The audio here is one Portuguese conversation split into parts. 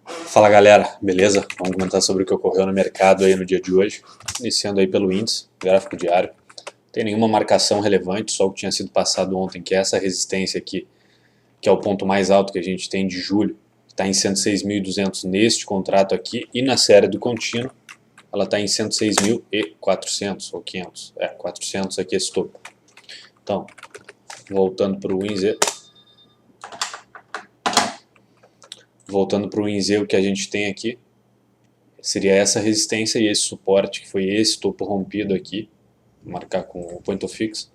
Fala galera, beleza? Vamos comentar sobre o que ocorreu no mercado aí no dia de hoje. Iniciando aí pelo índice, gráfico diário. Não tem nenhuma marcação relevante, só o que tinha sido passado ontem, que é essa resistência aqui, que é o ponto mais alto que a gente tem de julho, que está em 106.200 neste contrato aqui, e na série do contínuo, ela está em 106.400 ou 500, 400 aqui esse topo. Então, voltando para o WinZ, o que a gente tem aqui seria essa resistência e esse suporte, que foi esse topo rompido aqui. Vou marcar com o point of fix.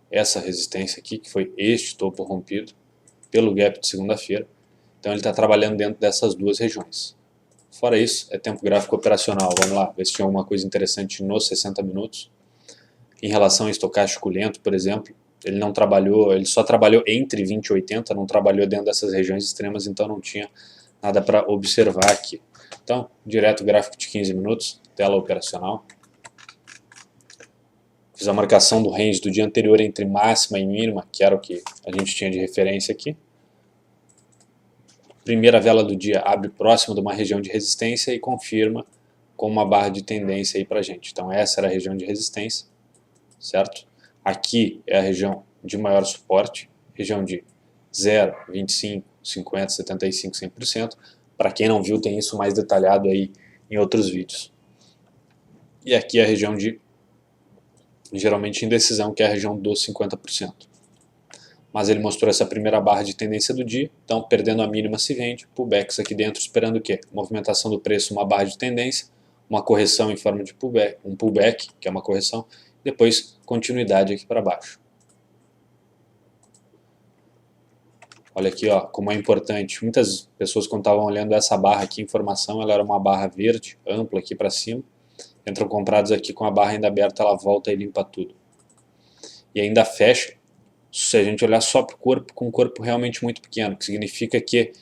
Essa resistência aqui, que foi este topo rompido pelo gap de segunda-feira. Então ele está trabalhando dentro dessas duas regiões. Fora isso, é tempo gráfico operacional. Vamos lá, ver se tinha alguma coisa interessante nos 60 minutos. Em relação ao estocástico lento, por exemplo, ele não trabalhou, ele só trabalhou entre 20 e 80, não trabalhou dentro dessas regiões extremas, então não tinha nada para observar aqui. Então, direto gráfico de 15 minutos, tela operacional. Fiz a marcação do range do dia anterior entre máxima e mínima, que era o que a gente tinha de referência aqui. Primeira vela do dia abre próximo de uma região de resistência e confirma com uma barra de tendência aí pra gente. Então essa era a região de resistência, certo? Aqui é a região de maior suporte, região de 0, 25, 50, 75, 100%. Para quem não viu, tem isso mais detalhado aí em outros vídeos. E aqui é a região de, geralmente, indecisão, que é a região dos 50%. Mas ele mostrou essa primeira barra de tendência do dia, então perdendo a mínima se vende, pullbacks aqui dentro esperando o quê? Movimentação do preço, uma barra de tendência, uma correção em forma de pullback, um pullback, que é uma correção, depois continuidade aqui para baixo. Olha aqui, ó, como é importante. Muitas pessoas, quando estavam olhando essa barra aqui, informação, ela era uma barra verde, ampla aqui para cima. Entram comprados aqui com a barra ainda aberta, ela volta e limpa tudo. E ainda fecha, se a gente olhar só para o corpo, com um corpo realmente muito pequeno, que significa que,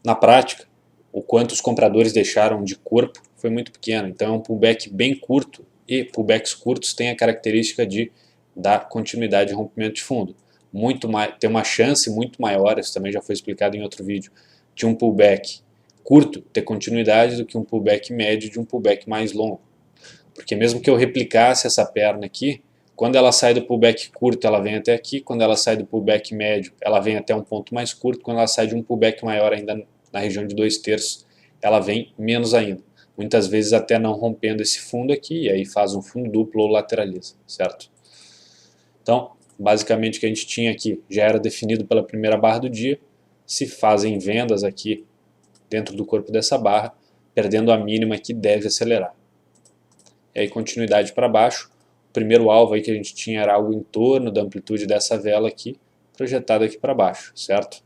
na prática, o quanto os compradores deixaram de corpo foi muito pequeno. Então é um pullback bem curto, e pullbacks curtos têm a característica de dar continuidade de rompimento de fundo. Tem uma chance muito maior, isso também já foi explicado em outro vídeo, de um pullback curto ter continuidade do que um pullback médio de um pullback mais longo. Porque mesmo que eu replicasse essa perna aqui, quando ela sai do pullback curto, ela vem até aqui. Quando ela sai do pullback médio, ela vem até um ponto mais curto. Quando ela sai de um pullback maior, ainda na região de 2/3, ela vem menos ainda. Muitas vezes até não rompendo esse fundo aqui, e aí faz um fundo duplo ou lateraliza, certo? Então, basicamente o que a gente tinha aqui já era definido pela primeira barra do dia. Se fazem vendas aqui dentro do corpo dessa barra, perdendo a mínima que deve acelerar. E aí continuidade para baixo. O primeiro alvo aí que a gente tinha era algo em torno da amplitude dessa vela aqui, projetada aqui para baixo, certo?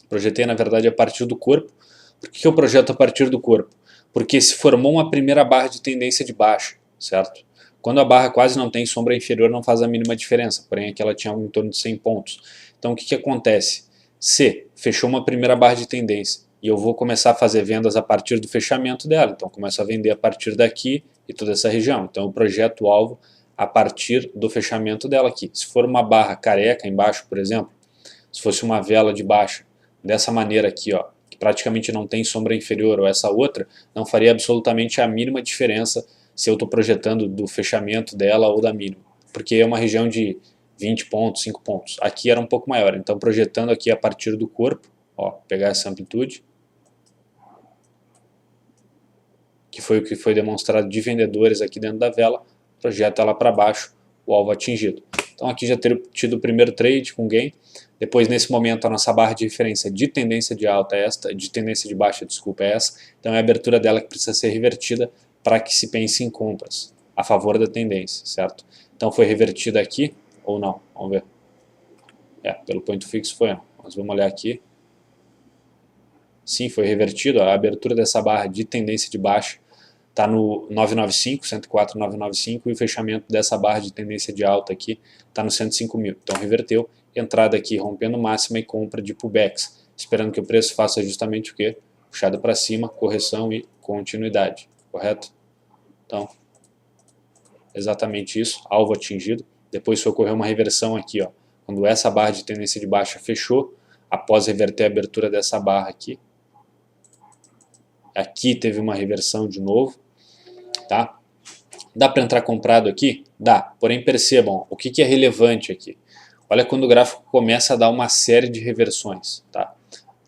Projetei na verdade a partir do corpo. Por que eu projeto a partir do corpo? Porque se formou uma primeira barra de tendência de baixa, certo? Quando a barra quase não tem sombra inferior, não faz a mínima diferença, porém aqui ela tinha algo em torno de 100 pontos. Então o que acontece? Se fechou uma primeira barra de tendência e eu vou começar a fazer vendas a partir do fechamento dela, então começo a vender a partir daqui e toda essa região. Então eu projeto o alvo a partir do fechamento dela aqui. Se for uma barra careca embaixo, por exemplo, se fosse uma vela de baixa dessa maneira aqui, ó, que praticamente não tem sombra inferior, ou essa outra, não faria absolutamente a mínima diferença se eu estou projetando do fechamento dela ou da mínima, porque é uma região de 20 pontos, 5 pontos. Aqui era um pouco maior, então projetando aqui a partir do corpo, ó, pegar essa amplitude, que foi o que foi demonstrado de vendedores aqui dentro da vela, projeta ela para baixo, o alvo atingido. Então aqui já ter tido o primeiro trade com gain. Depois nesse momento a nossa barra de referência de tendência de alta é esta, de tendência de baixa, desculpa, é essa. Então é a abertura dela que precisa ser revertida para que se pense em compras a favor da tendência, certo? Então foi revertida aqui ou não? Vamos ver. Pelo point fixo foi não. Mas vamos olhar aqui. Sim, foi revertido. A abertura dessa barra de tendência de baixa está no 995, 104,995, e o fechamento dessa barra de tendência de alta aqui está no 105.000. Então reverteu, entrada aqui rompendo máxima e compra de pullbacks, esperando que o preço faça justamente o que? Puxada para cima, correção e continuidade, correto? Então, exatamente isso, alvo atingido. Depois ocorreu uma reversão aqui, ó, quando essa barra de tendência de baixa fechou, após reverter a abertura dessa barra aqui. Aqui teve uma reversão de novo, tá? Dá para entrar comprado aqui? Dá, porém percebam o que é relevante aqui. Olha quando o gráfico começa a dar uma série de reversões, tá?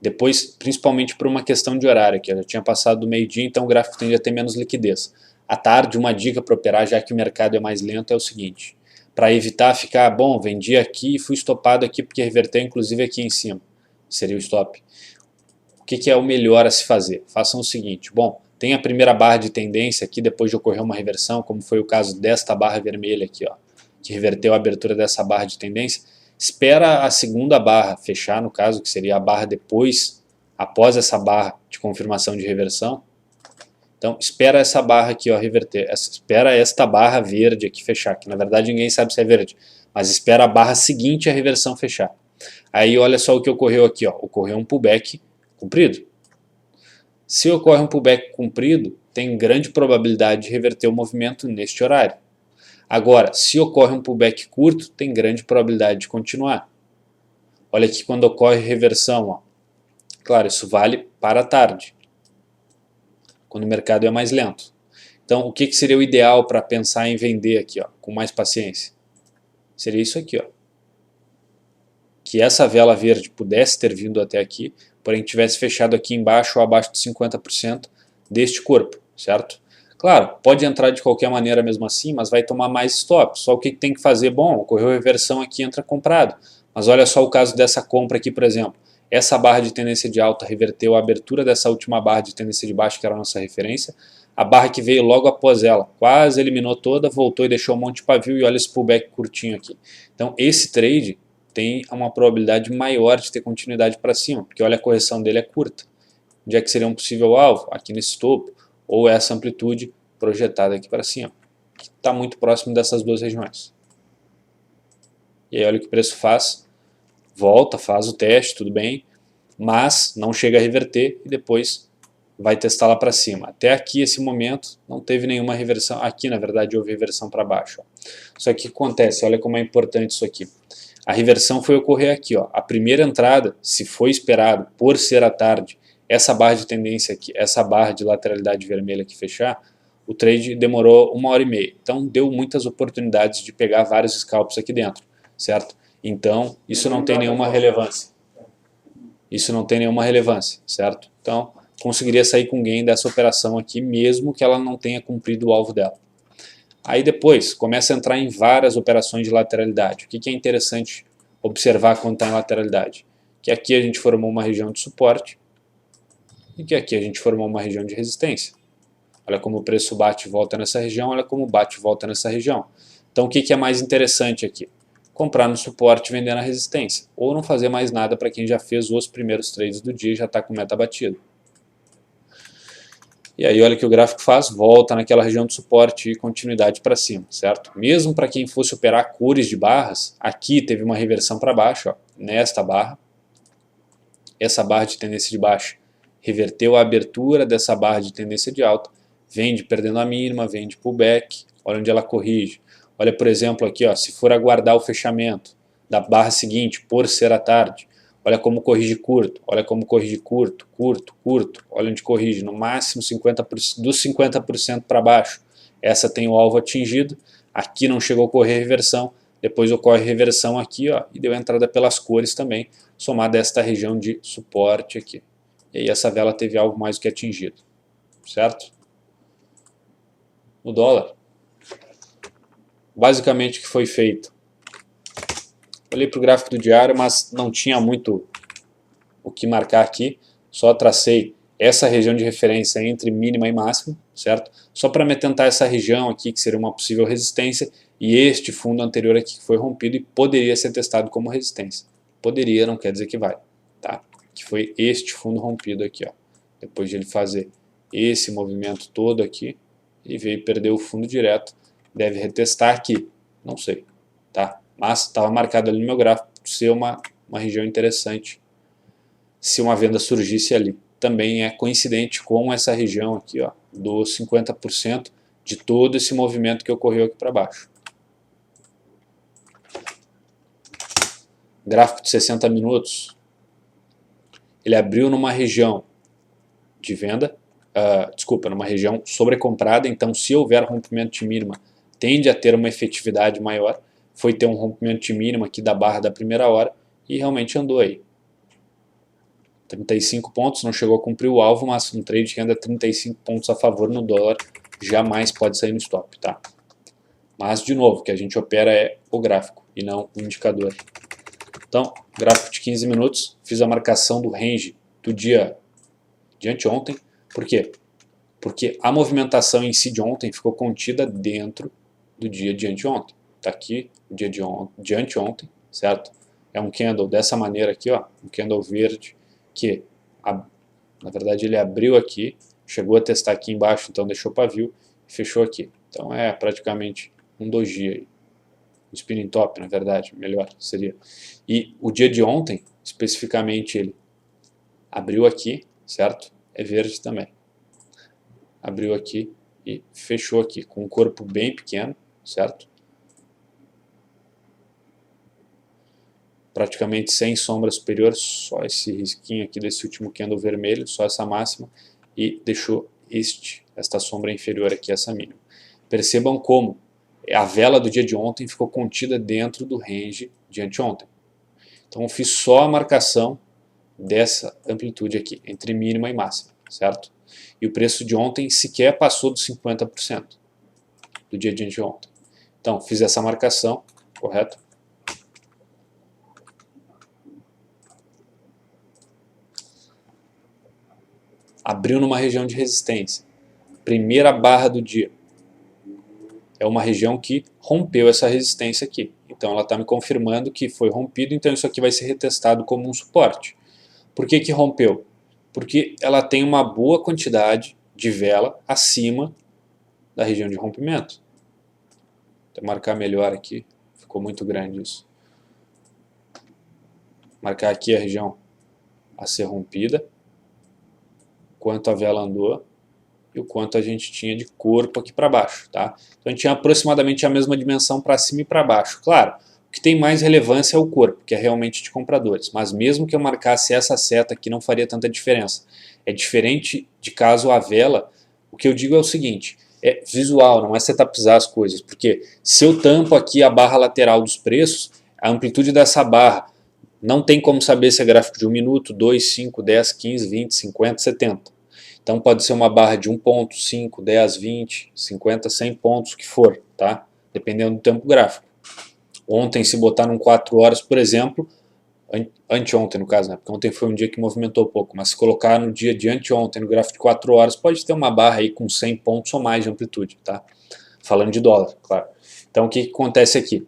Depois, principalmente por uma questão de horário aqui, eu já tinha passado do meio-dia, então o gráfico tende a ter menos liquidez. À tarde, uma dica para operar, já que o mercado é mais lento, é o seguinte: para evitar ficar, bom, vendi aqui e fui estopado aqui porque reverteu inclusive aqui em cima, seria o stop. O que é o melhor a se fazer? Façam o seguinte: bom, tem a primeira barra de tendência aqui depois de ocorrer uma reversão, como foi o caso desta barra vermelha aqui, ó, que reverteu a abertura dessa barra de tendência. Espera a segunda barra fechar, no caso, que seria a barra depois, após essa barra de confirmação de reversão. Então, espera essa barra aqui, ó, reverter. Espera esta barra verde aqui fechar, que na verdade ninguém sabe se é verde, mas espera a barra seguinte à reversão fechar. Aí olha só o que ocorreu aqui, ó, ocorreu um pullback comprido. Se ocorre um pullback comprido, tem grande probabilidade de reverter o movimento neste horário. Agora, se ocorre um pullback curto, tem grande probabilidade de continuar. Olha aqui quando ocorre reversão, ó. Claro, isso vale para a tarde, quando o mercado é mais lento. Então, o que seria o ideal para pensar em vender aqui, ó, com mais paciência? Seria isso aqui, ó. Que essa vela verde pudesse ter vindo até aqui, porém tivesse fechado aqui embaixo ou abaixo de 50% deste corpo, certo? Claro, pode entrar de qualquer maneira mesmo assim, mas vai tomar mais stop. Só o que tem que fazer? Bom, ocorreu reversão aqui, entra comprado. Mas olha só o caso dessa compra aqui, por exemplo. Essa barra de tendência de alta reverteu a abertura dessa última barra de tendência de baixa, que era a nossa referência. A barra que veio logo após ela, quase eliminou toda, voltou e deixou um monte de pavio e olha esse pullback curtinho aqui. Então esse trade tem uma probabilidade maior de ter continuidade para cima, porque olha a correção dele é curta. Onde é que seria um possível alvo? Aqui nesse topo, ou essa amplitude projetada aqui para cima, que está muito próximo dessas duas regiões. E aí olha o que o preço faz, volta, faz o teste, tudo bem, mas não chega a reverter e depois vai testar lá para cima. Até aqui, esse momento, não teve nenhuma reversão. Aqui, na verdade, houve reversão para baixo. Ó. Só que o que acontece? Olha como é importante isso aqui. A reversão foi ocorrer aqui. Ó. A primeira entrada, se foi esperado, por ser à tarde, essa barra de tendência aqui, essa barra de lateralidade vermelha aqui fechar, o trade demorou 1h30. Então, deu muitas oportunidades de pegar vários scalps aqui dentro, certo? Então, isso não tem nenhuma relevância. Isso não tem nenhuma relevância, certo? Então, conseguiria sair com gain dessa operação aqui, mesmo que ela não tenha cumprido o alvo dela. Aí depois, começa a entrar em várias operações de lateralidade. O que é interessante observar quando está em lateralidade? Que aqui a gente formou uma região de suporte e que aqui a gente formou uma região de resistência. Olha como o preço bate e volta nessa região, olha como bate e volta nessa região. Então o que é mais interessante aqui? Comprar no suporte e vender na resistência. Ou não fazer mais nada para quem já fez os primeiros trades do dia e já está com meta batida. E aí olha o que o gráfico faz, volta naquela região de suporte e continuidade para cima, certo? Mesmo para quem fosse operar cores de barras, aqui teve uma reversão para baixo, ó, nesta barra. Essa barra de tendência de baixa reverteu a abertura dessa barra de tendência de alta, vende perdendo a mínima, vende pullback, olha onde ela corrige. Olha, por exemplo, aqui, ó, se for aguardar o fechamento da barra seguinte, por ser à tarde, olha como corrige curto, olha como corrige curto, curto, curto, olha onde corrige, no máximo 50%, dos 50% para baixo. Essa tem o alvo atingido, aqui não chegou a ocorrer reversão, depois ocorre reversão aqui, ó, e deu entrada pelas cores também, somada a esta região de suporte aqui. E aí essa vela teve algo mais do que atingido, certo? O dólar. Basicamente o que foi feito? Olhei para o gráfico do diário, mas não tinha muito o que marcar aqui, só tracei essa região de referência entre mínima e máxima, certo? Só para me atentar essa região aqui, que seria uma possível resistência, e este fundo anterior aqui que foi rompido e poderia ser testado como resistência. Poderia, não quer dizer que vai, tá? Que foi este fundo rompido aqui, ó. Depois de ele fazer esse movimento todo aqui, ele veio e perdeu o fundo direto, deve retestar aqui, não sei, tá? Mas estava marcado ali no meu gráfico ser uma região interessante se uma venda surgisse ali. Também é coincidente com essa região aqui, ó, dos 50% de todo esse movimento que ocorreu aqui para baixo. Gráfico de 60 minutos. ele abriu numa região de venda, numa região sobrecomprada, então se houver rompimento de mínima, tende a ter uma efetividade maior. Foi ter um rompimento de mínima aqui da barra da primeira hora e realmente andou aí. 35 pontos, não chegou a cumprir o alvo, mas um trade que anda 35 pontos a favor no dólar jamais pode sair no stop, tá? Mas, de novo, o que a gente opera é o gráfico e não o indicador. Então, gráfico de 15 minutos, fiz a marcação do range do dia de anteontem. Por quê? Porque a movimentação em si de ontem ficou contida dentro do dia de anteontem. Está aqui o dia de anteontem, certo? É um candle dessa maneira aqui, ó, um candle verde que, na verdade, ele abriu aqui, chegou a testar aqui embaixo, então deixou pavio e fechou aqui. Então é praticamente um doji aí. Um spinning top, na verdade, melhor seria. E o dia de ontem, especificamente, ele abriu aqui, certo? É verde também. Abriu aqui e fechou aqui, com um corpo bem pequeno, certo? Praticamente sem sombra superior, só esse risquinho aqui desse último candle vermelho, só essa máxima, e deixou esta sombra inferior aqui, essa mínima. Percebam como a vela do dia de ontem ficou contida dentro do range de anteontem. Então eu fiz só a marcação dessa amplitude aqui, entre mínima e máxima, certo? E o preço de ontem sequer passou dos 50% do dia de anteontem. Então fiz essa marcação, correto? Abriu numa região de resistência. Primeira barra do dia. É uma região que rompeu essa resistência aqui. Então ela está me confirmando que foi rompido, então isso aqui vai ser retestado como um suporte. Por que que rompeu? Porque ela tem uma boa quantidade de vela acima da região de rompimento. Vou marcar melhor aqui, ficou muito grande isso. Marcar aqui a região a ser rompida, quanto a vela andou e o quanto a gente tinha de corpo aqui para baixo, tá? Então a gente tinha aproximadamente a mesma dimensão para cima e para baixo. Claro, o que tem mais relevância é o corpo, que é realmente de compradores, mas mesmo que eu marcasse essa seta aqui não faria tanta diferença. É diferente de caso a vela, o que eu digo é o seguinte, é visual, não é setupizar as coisas, porque se eu tampo aqui a barra lateral dos preços, a amplitude dessa barra não tem como saber se é gráfico de 1 minuto, 2, 5, 10, 15, 20, 50, 70. Então pode ser uma barra de 1 ponto, 5, 10, 20, 50, 100 pontos, o que for, tá? Dependendo do tempo gráfico. Ontem, se botar num 4 horas, por exemplo, anteontem no caso, né? Porque ontem foi um dia que movimentou pouco, mas se colocar no dia de anteontem, no gráfico de 4 horas, pode ter uma barra aí com 100 pontos ou mais de amplitude, tá? Falando de dólar, claro. Então o que acontece aqui?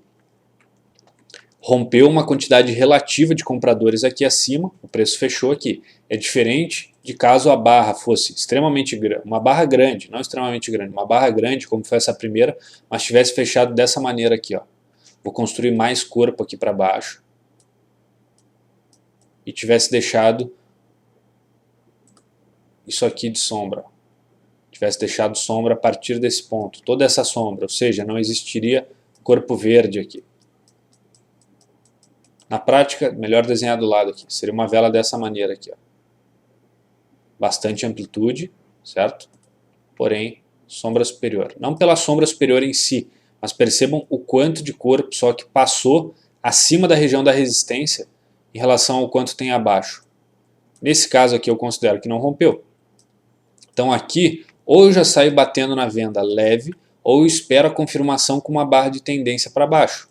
Rompeu uma quantidade relativa de compradores aqui acima, o preço fechou aqui. É diferente de caso a barra fosse extremamente grande, uma barra grande, não extremamente grande, uma barra grande como foi essa primeira, mas tivesse fechado dessa maneira aqui, ó. Vou construir mais corpo aqui para baixo e tivesse deixado isso aqui de sombra. Tivesse deixado sombra a partir desse ponto, toda essa sombra, ou seja, não existiria corpo verde aqui. Na prática, melhor desenhar do lado aqui, seria uma vela dessa maneira aqui, ó. Bastante amplitude, certo? Porém, sombra superior. Não pela sombra superior em si, mas percebam o quanto de corpo só que passou acima da região da resistência em relação ao quanto tem abaixo. Nesse caso aqui eu considero que não rompeu. Então aqui, ou eu já saio batendo na venda leve, ou eu espero a confirmação com uma barra de tendência para baixo.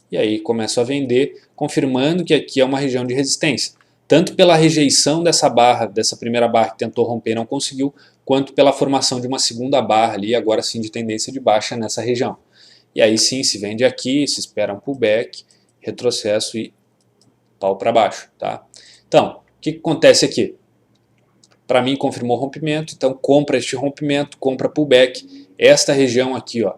E aí começo a vender, confirmando que aqui é uma região de resistência. Tanto pela rejeição dessa barra, dessa primeira barra que tentou romper e não conseguiu, quanto pela formação de uma segunda barra ali, agora sim de tendência de baixa nessa região. E aí sim, se vende aqui, se espera um pullback, retrocesso e pau para baixo, tá? Então, o que acontece aqui? Para mim confirmou o rompimento, então compra este rompimento, compra pullback. Esta região aqui, ó,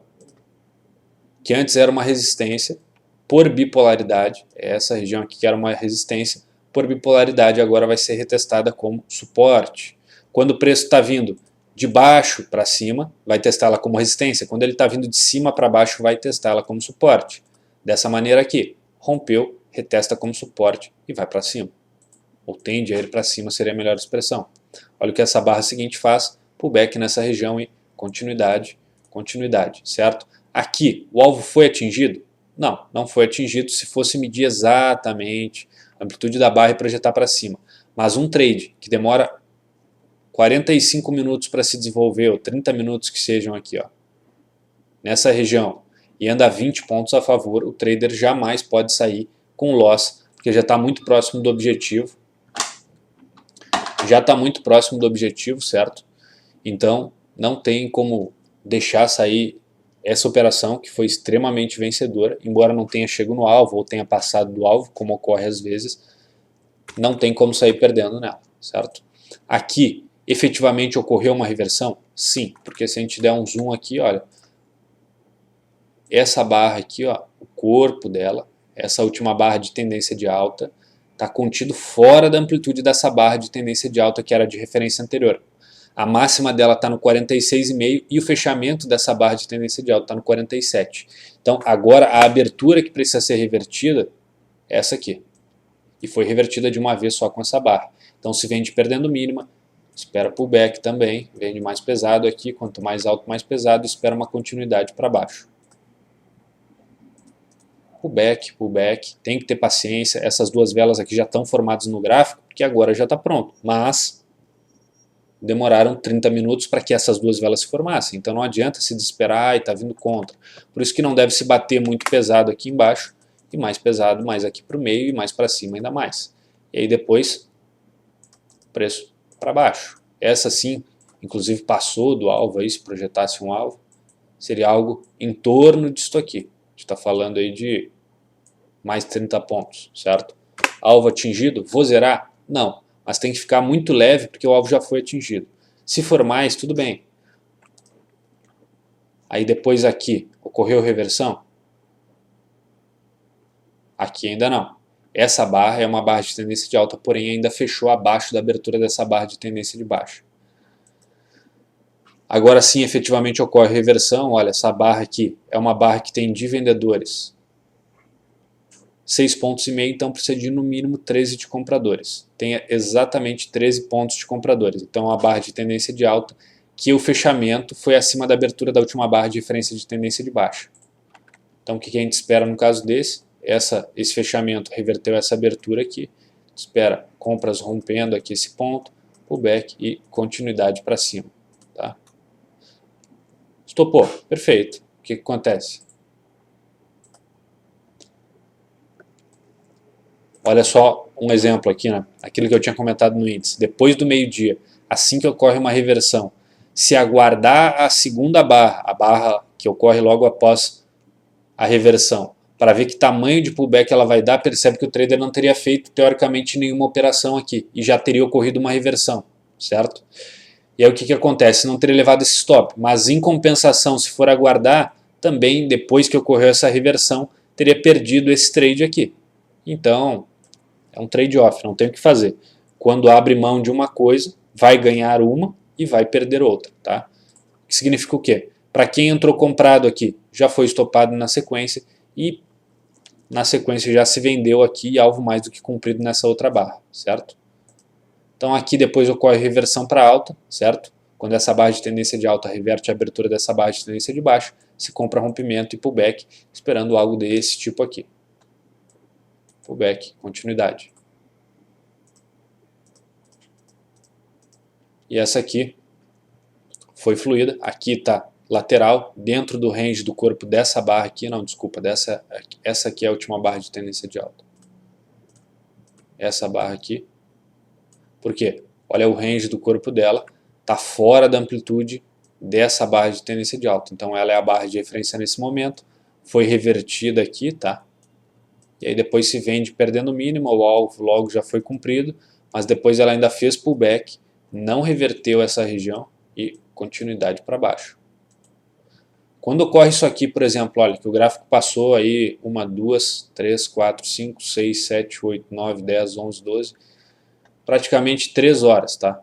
que antes era uma resistência, por bipolaridade, essa região aqui que era uma resistência, por bipolaridade agora vai ser retestada como suporte. Quando o preço está vindo de baixo para cima, vai testá-la como resistência. Quando ele está vindo de cima para baixo, vai testá-la como suporte. Dessa maneira aqui, rompeu, retesta como suporte e vai para cima. ou tende a ir para cima seria a melhor expressão. Olha o que essa barra seguinte faz, pullback nessa região e continuidade, continuidade, certo? Aqui, o alvo foi atingido? Não, não foi atingido se fosse medir exatamente a amplitude da barra e projetar para cima. Mas um trade que demora 45 minutos para se desenvolver, ou 30 minutos que sejam aqui, ó, nessa região, e anda 20 pontos a favor, o trader jamais pode sair com loss, porque já está muito próximo do objetivo. Já está muito próximo do objetivo, certo? Então, não tem como deixar sair essa operação, que foi extremamente vencedora, embora não tenha chegado no alvo, ou tenha passado do alvo, como ocorre às vezes, não tem como sair perdendo nela, certo? Aqui, efetivamente ocorreu uma reversão? Sim, porque se a gente der um zoom aqui, olha, essa barra aqui, ó, o corpo dela, essa última barra de tendência de alta, está contido fora da amplitude dessa barra de tendência de alta que era de referência anterior. A máxima dela está no 46,5 e o fechamento dessa barra de tendência de alta está no 47. Então agora a abertura que precisa ser revertida é essa aqui. E foi revertida de uma vez só com essa barra. Então se vende perdendo mínima, espera pullback também, vende mais pesado aqui, quanto mais alto mais pesado, espera uma continuidade para baixo. Pullback, pullback, tem que ter paciência, essas duas velas aqui já estão formadas no gráfico, que agora já está pronto, mas demoraram 30 minutos para que essas duas velas se formassem, então não adianta se desesperar e está vindo contra. Por isso que não deve se bater muito pesado aqui embaixo, e mais pesado mais aqui para o meio e mais para cima ainda mais. E aí depois, preço para baixo. Essa sim, inclusive passou do alvo aí, se projetasse um alvo, seria algo em torno disso aqui. A gente está falando aí de mais 30 pontos, certo? Alvo atingido, vou zerar? Não, mas tem que ficar muito leve porque o alvo já foi atingido. Se for mais, tudo bem. Aí depois aqui, ocorreu reversão? Aqui ainda não. Essa barra é uma barra de tendência de alta, porém ainda fechou abaixo da abertura dessa barra de tendência de baixa. Agora sim, efetivamente ocorre reversão. Olha, essa barra aqui é uma barra que tem de vendedores 6,5 pontos, então precisa de no mínimo 13 de compradores. Tem exatamente 13 pontos de compradores. Então é uma barra de tendência de alta que o fechamento foi acima da abertura da última barra de referência de tendência de baixa. Então o que a gente espera no caso desse? Esse fechamento reverteu essa abertura aqui. Espera compras rompendo aqui esse ponto, pullback e continuidade para cima. Tá? Estopou, perfeito. O que acontece? Olha só um exemplo aqui, né? Aquilo que eu tinha comentado no índice. Depois do meio-dia, assim que ocorre uma reversão, se aguardar a segunda barra, a barra que ocorre logo após a reversão, para ver que tamanho de pullback ela vai dar, percebe que o trader não teria feito teoricamente nenhuma operação aqui e já teria ocorrido uma reversão, certo? E aí o que acontece? Não teria levado esse stop, mas em compensação, se for aguardar, também depois que ocorreu essa reversão, teria perdido esse trade aqui. Então, é um trade-off, não tem o que fazer. Quando abre mão de uma coisa, vai ganhar uma e vai perder outra. Tá? O que significa o quê? Para quem entrou comprado aqui, já foi estopado na sequência e na sequência já se vendeu aqui alvo mais do que cumprido nessa outra barra, certo? Então aqui depois ocorre reversão para alta, certo? Quando essa barra de tendência de alta reverte a abertura dessa barra de tendência de baixa, se compra rompimento e pullback, esperando algo desse tipo aqui. Pullback, continuidade. E essa aqui foi fluida, aqui está lateral, dentro do range do corpo dessa barra aqui, não, desculpa, essa aqui é a última barra de tendência de alta. Essa barra aqui. Por quê? Olha o range do corpo dela, está fora da amplitude dessa barra de tendência de alta. Então ela é a barra de referência nesse momento, foi revertida aqui, tá? E aí depois se vende perdendo o mínimo, o alvo logo já foi cumprido, mas depois ela ainda fez pullback, não reverteu essa região e continuidade para baixo. Quando ocorre isso aqui, por exemplo, olha que o gráfico passou aí 1, 2, 3, 4, 5, 6, 7, 8, 9, 10, 11, 12, praticamente 3 horas, tá?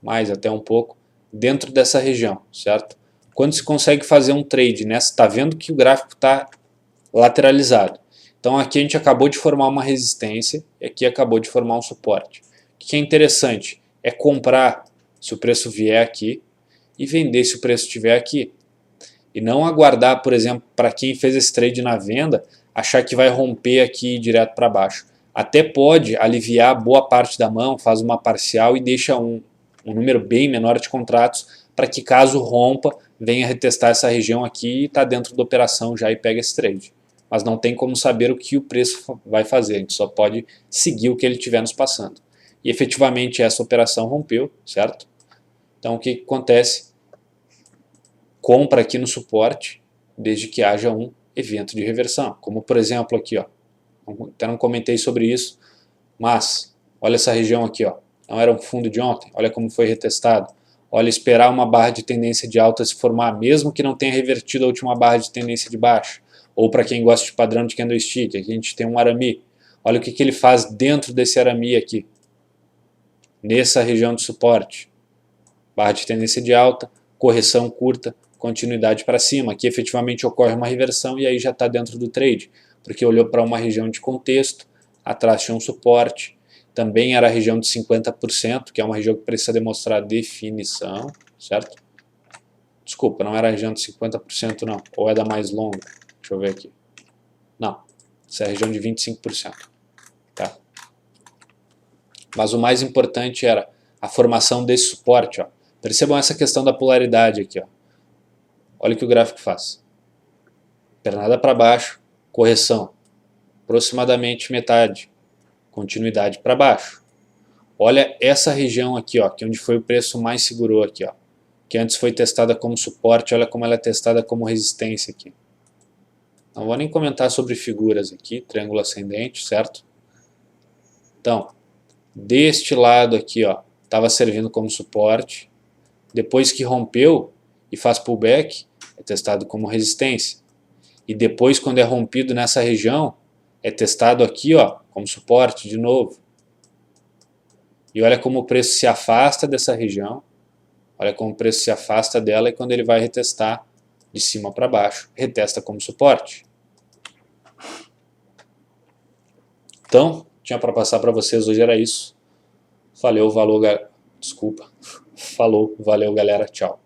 Mais até um pouco, dentro dessa região, certo? Quando se consegue fazer um trade nessa, tá vendo que o gráfico está lateralizado. Então aqui a gente acabou de formar uma resistência e aqui acabou de formar um suporte. O que é interessante é comprar se o preço vier aqui e vender se o preço estiver aqui. E não aguardar, por exemplo, para quem fez esse trade na venda, achar que vai romper aqui direto para baixo. Até pode aliviar boa parte da mão, faz uma parcial e deixa um número bem menor de contratos para que caso rompa, venha retestar essa região aqui e está dentro da operação já e pega esse trade. Mas não tem como saber o que o preço vai fazer, a gente só pode seguir o que ele estiver nos passando. E efetivamente essa operação rompeu, certo? Então o que acontece? Compra aqui no suporte, desde que haja um evento de reversão. Como por exemplo aqui, ó. Até não comentei sobre isso, mas olha essa região aqui, ó. Não era um fundo de ontem, olha como foi retestado. Olha, esperar uma barra de tendência de alta se formar, mesmo que não tenha revertido a última barra de tendência de baixa. Ou para quem gosta de padrão de candlestick, aqui a gente tem um Arami. Olha o que ele faz dentro desse Arami aqui. Nessa região de suporte. Barra de tendência de alta, correção curta, continuidade para cima. Aqui efetivamente ocorre uma reversão e aí já está dentro do trade. Porque olhou para uma região de contexto, atrás tinha um suporte. Também era a região de 50%, que é uma região que precisa demonstrar definição, certo? Desculpa, não era a região de 50% não, ou é da mais longa. Deixa eu ver aqui. Não, essa é a região de 25%. Tá? Mas o mais importante era a formação desse suporte. Ó. Percebam essa questão da polaridade aqui. Ó. Olha o que o gráfico faz. Pernada para baixo, correção. Aproximadamente metade. Continuidade para baixo. Olha essa região aqui, ó, que é onde foi o preço mais segurou aqui. Ó, que antes foi testada como suporte, olha como ela é testada como resistência aqui. Não vou nem comentar sobre figuras aqui, triângulo ascendente, certo? Então, deste lado aqui, ó, estava servindo como suporte. Depois que rompeu e faz pullback, é testado como resistência. E depois, quando é rompido nessa região, é testado aqui, ó, como suporte de novo. E olha como o preço se afasta dessa região. Olha como o preço se afasta dela e quando ele vai retestar de cima para baixo, retesta como suporte. Então, tinha para passar para vocês hoje era isso. Valeu, valeu, desculpa. Falou, valeu galera, tchau.